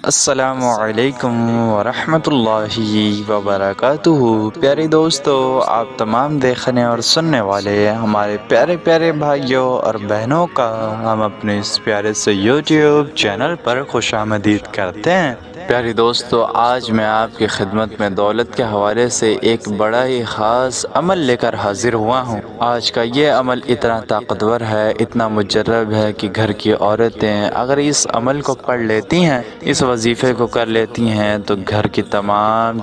السلام علیکم ورحمۃ اللہ وبرکاتہ۔ پیارے دوستو، آپ تمام دیکھنے اور سننے والے ہمارے پیارے پیارے بھائیوں اور بہنوں کا ہم اپنے اس پیارے سے یوٹیوب چینل پر خوش آمدید کرتے ہیں۔ پیارے دوستو، آج میں آپ کی خدمت میں دولت کے حوالے سے ایک بڑا ہی خاص عمل لے کر حاضر ہوا ہوں۔ آج کا یہ عمل اتنا طاقتور ہے، اتنا مجرب ہے کہ گھر کی عورتیں اگر اس عمل کو پڑھ لیتی ہیں، اس وظیفے کو کر لیتی ہیں، تو گھر کی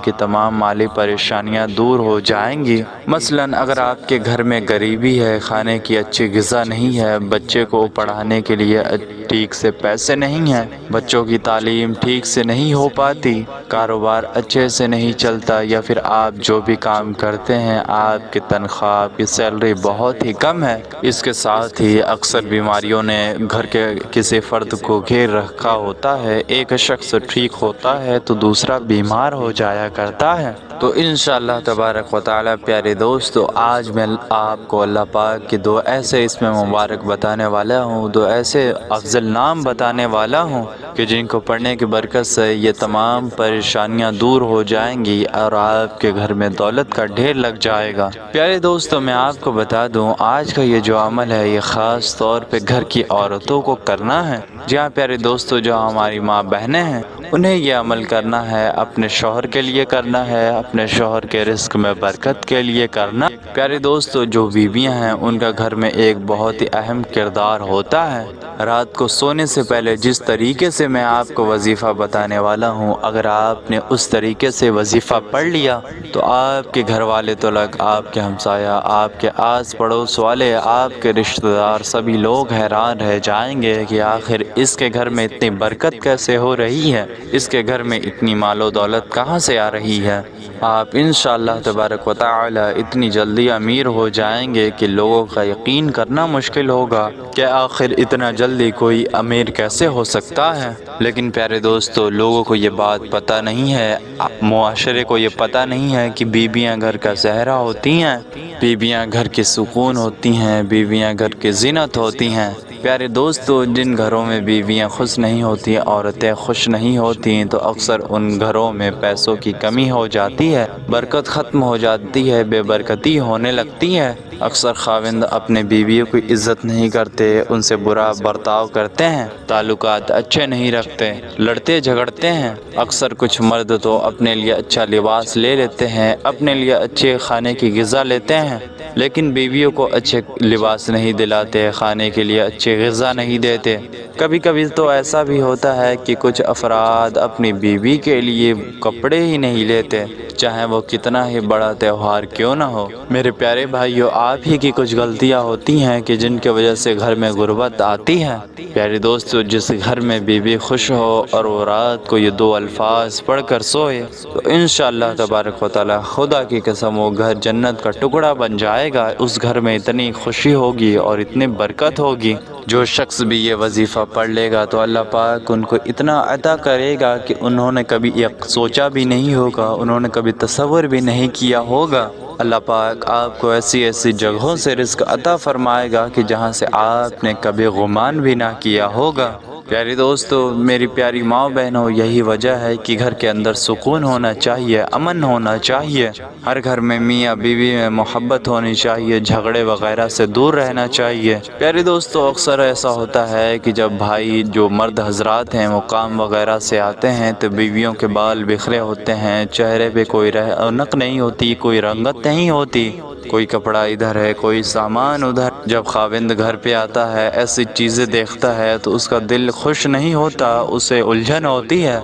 تمام مالی پریشانیاں دور ہو جائیں گی۔ مثلاً اگر آپ کے گھر میں غریبی ہے، کھانے کی اچھی غذا نہیں ہے، بچے کو پڑھانے کے لیے ٹھیک سے پیسے نہیں ہیں، بچوں کی تعلیم ٹھیک سے نہیں ہو پاتی، کاروبار اچھے سے نہیں چلتا، یا پھر آپ جو بھی کام کرتے ہیں آپ کی تنخواہ، آپ کی سیلری بہت ہی کم ہے، اس کے ساتھ ہی اکثر بیماریوں نے گھر کے کسی فرد کو گھیر رکھا ہوتا ہے، ایک شخص ٹھیک ہوتا ہے تو دوسرا بیمار ہو جایا کرتا ہے۔ تو انشاءاللہ تبارک و تعالی پیارے دوستو، آج میں آپ کو اللہ پاک کی دو ایسے اسم مبارک بتانے والا ہوں، دو ایسے افضل نام بتانے والا ہوں کہ جن کو پڑھنے کی برکت سے یہ تمام پریشانیاں دور ہو جائیں گی اور آپ کے گھر میں دولت کا ڈھیر لگ جائے گا۔ پیارے دوستو، میں آپ کو بتا دوں، آج کا یہ جو عمل ہے یہ خاص طور پہ گھر کی عورتوں کو کرنا ہے۔ جی ہاں پیارے دوستو، جو ہماری ماں بہنیں ہیں انہیں یہ عمل کرنا ہے، اپنے شوہر کے لیے کرنا ہے، اپنے شوہر کے رزق میں برکت کے لیے کرنا۔ پیارے دوستو، جو بیویاں ہیں ان کا گھر میں ایک بہت ہی اہم کردار ہوتا ہے۔ رات کو سونے سے پہلے جس طریقے سے میں آپ کو وظیفہ بتانے والا ہوں، اگر آپ نے اس طریقے سے وظیفہ پڑھ لیا تو آپ کے گھر والے تو لگ، آپ کے ہمسایہ، آپ کے آس پڑوس والے، آپ کے رشتہ دار سبھی لوگ حیران رہ جائیں گے کہ آخر اس کے گھر میں اتنی برکت کیسے ہو رہی ہے، اس کے گھر میں اتنی مال و دولت کہاں سے آ رہی ہے۔ آپ انشاءاللہ تبارک و تعالی اتنی جلدی امیر ہو جائیں گے کہ لوگوں کا یقین کرنا مشکل ہوگا کہ آخر اتنا جلدی کوئی امیر کیسے ہو سکتا ہے۔ لیکن پیارے دوستو، لوگوں کو یہ بات پتہ نہیں ہے، معاشرے کو یہ پتہ نہیں ہے کہ بیویاں گھر کا سہرا ہوتی ہیں، بیویاں گھر کی سکون ہوتی ہیں، بیویاں گھر کی زینت ہوتی ہیں۔ پیارے دوستو، جن گھروں میں بیویاں خوش نہیں ہوتی، عورتیں خوش نہیں ہوتی، تو اکثر ان گھروں میں پیسوں کی کمی ہو جاتی ہے، برکت ختم ہو جاتی ہے، بے برکتی ہونے لگتی ہے۔ اکثر خاوند اپنے بیویوں کی عزت نہیں کرتے، ان سے برا برتاؤ کرتے ہیں، تعلقات اچھے نہیں رکھتے، لڑتے جھگڑتے ہیں۔ اکثر کچھ مرد تو اپنے لیے اچھا لباس لے لیتے ہیں، اپنے لیے اچھے کھانے کی غذا لیتے ہیں، لیکن بیویوں کو اچھے لباس نہیں دلاتے، کھانے کے لیے اچھی غذا نہیں دیتے۔ کبھی کبھی تو ایسا بھی ہوتا ہے کہ کچھ افراد اپنی بیوی کے لیے کپڑے ہی نہیں لیتے، چاہے وہ کتنا ہی بڑا تہوار کیوں نہ ہو۔ میرے پیارے بھائیو، آپ ہی کی کچھ غلطیاں ہوتی ہیں کہ جن کی وجہ سے گھر میں غربت آتی ہے۔ پیارے دوستو، جس گھر میں بیوی خوش ہو اور وہ رات کو یہ دو الفاظ پڑھ کر سوئے تو انشاءاللہ تبارک و تعالی خدا کی قسم وہ گھر جنت کا ٹکڑا بن جائے گا۔ اس گھر میں اتنی خوشی ہوگی اور اتنی برکت ہوگی، جو شخص بھی یہ وظیفہ پڑھ لے گا تو اللہ پاک ان کو اتنا عطا کرے گا کہ انہوں نے کبھی یہ سوچا بھی نہیں ہوگا، انہوں نے کبھی تصور بھی نہیں کیا ہوگا۔ اللہ پاک آپ کو ایسی ایسی جگہوں سے رزق عطا فرمائے گا کہ جہاں سے آپ نے کبھی گمان بھی نہ کیا ہوگا۔ پیارے دوستو، میری پیاری ماں بہنوں، یہی وجہ ہے کہ گھر کے اندر سکون ہونا چاہیے، امن ہونا چاہیے، ہر گھر میں میاں بیوی میں محبت ہونی چاہیے، جھگڑے وغیرہ سے دور رہنا چاہیے۔ پیارے دوستو، اکثر ایسا ہوتا ہے کہ جب بھائی جو مرد حضرات ہیں وہ کام وغیرہ سے آتے ہیں تو بیویوں کے بال بکھرے ہوتے ہیں، چہرے پہ کوئی رونق نہیں ہوتی، کوئی رنگت نہیں ہوتی، کوئی کپڑا ادھر ہے، کوئی سامان ادھر۔ جب خاوند گھر پہ آتا ہے، ایسی چیزیں دیکھتا ہے تو اس کا دل خوش نہیں ہوتا، اسے الجھن ہوتی ہے۔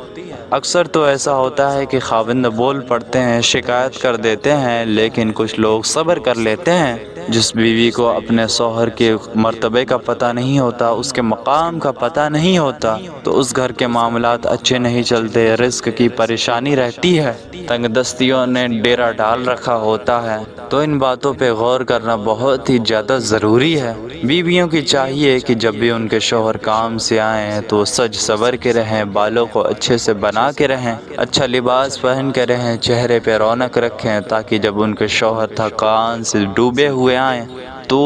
اکثر تو ایسا ہوتا ہے کہ خاوند بول پڑتے ہیں، شکایت کر دیتے ہیں، لیکن کچھ لوگ صبر کر لیتے ہیں۔ جس بیوی کو اپنے شوہر کے مرتبے کا پتہ نہیں ہوتا، اس کے مقام کا پتہ نہیں ہوتا، تو اس گھر کے معاملات اچھے نہیں چلتے، رزق کی پریشانی رہتی ہے، تنگ دستیوں نے ڈیرا ڈال رکھا ہوتا ہے۔ تو ان باتوں پہ غور کرنا بہت ہی زیادہ ضروری ہے۔ بیویوں کی چاہیے کہ جب بھی ان کے شوہر کام سے آئیں تو سج سور کے رہیں، بالوں کو اچھے سے بنا کے رہیں، اچھا لباس پہن کے رہیں، چہرے پہ رونق رکھیں، تاکہ جب ان کے شوہر تھکان سے ڈوبے ہوئے آئیں تو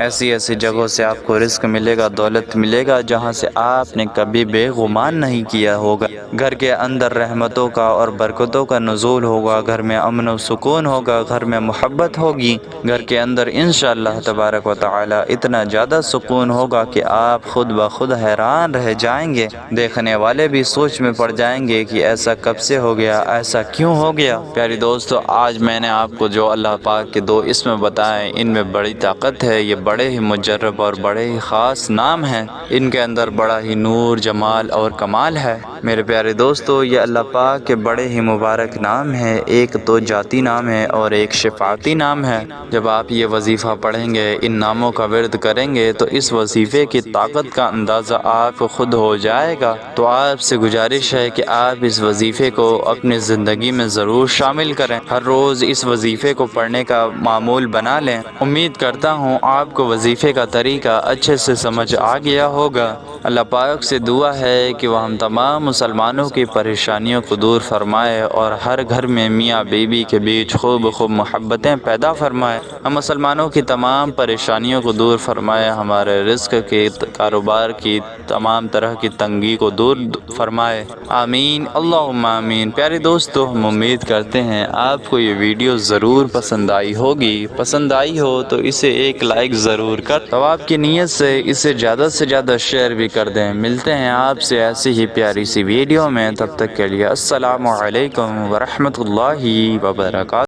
ایسی ایسی جگہوں سے آپ کو رزق ملے گا، دولت ملے گا جہاں سے آپ نے کبھی بے گمان نہیں کیا ہوگا۔ گھر کے اندر رحمتوں کا اور برکتوں کا نزول ہوگا، گھر میں امن و سکون ہوگا، گھر میں محبت ہوگی، گھر کے اندر انشاءاللہ تبارک و تعالی اتنا زیادہ سکون ہوگا کہ آپ خود بخود حیران رہ جائیں گے۔ دیکھنے والے بھی سوچ میں پڑ جائیں گے کہ ایسا کب سے ہو گیا، ایسا کیوں ہو گیا۔ پیارے دوستو، آج میں نے آپ کو جو اللہ پاک کے 2 اسم بتائے، ان میں بڑی طاقت ہے، یہ بڑے ہی مجرب اور بڑے ہی خاص نام ہیں، ان کے اندر بڑا ہی نور، جمال اور کمال ہے۔ میرے پیارے دوستو، یہ اللہ پاک کے بڑے ہی مبارک نام ہیں، ایک تو ذاتی نام ہے اور ایک شفاعتی نام ہے۔ جب آپ یہ وظیفہ پڑھیں گے، ان ناموں کا ورد کریں گے تو اس وظیفے کی طاقت کا اندازہ آپ کو خود ہو جائے گا۔ تو آپ سے گزارش ہے کہ آپ اس وظیفے کو اپنی زندگی میں ضرور شامل کریں، ہر روز اس وظیفے کو پڑھنے کا معمول بنا لیں۔ امید کرتا ہوں آپ کو وظیفے کا طریقہ اچھے سے سمجھ آ گیا ہوگا۔ اللہ پاک سے دعا ہے کہ وہ ہم تمام مسلمانوں کی پریشانیوں کو دور فرمائے اور ہر گھر میں میاں بیوی کے بیچ خوب محبتیں پیدا فرمائے، ہم مسلمانوں کی تمام پریشانیوں کو دور فرمائے، ہمارے رزق کے، کاروبار کی تمام طرح کی تنگی کو دور فرمائے، آمین اللہم آمین۔ پیارے دوستو، ہم امید کرتے ہیں آپ کو یہ ویڈیو ضرور پسند آئی ہوگی۔ پسند آئی ہو تو اسے ایک لائک ضرور کر، تو آپ کی نیت سے اسے زیادہ سے زیادہ شیئر بھی کر دیں۔ ملتے ہیں آپ سے ایسی ہی پیاری سی ویڈیو میں، تب تک کے لیے السلام علیکم ورحمۃ اللہ وبرکاتہ۔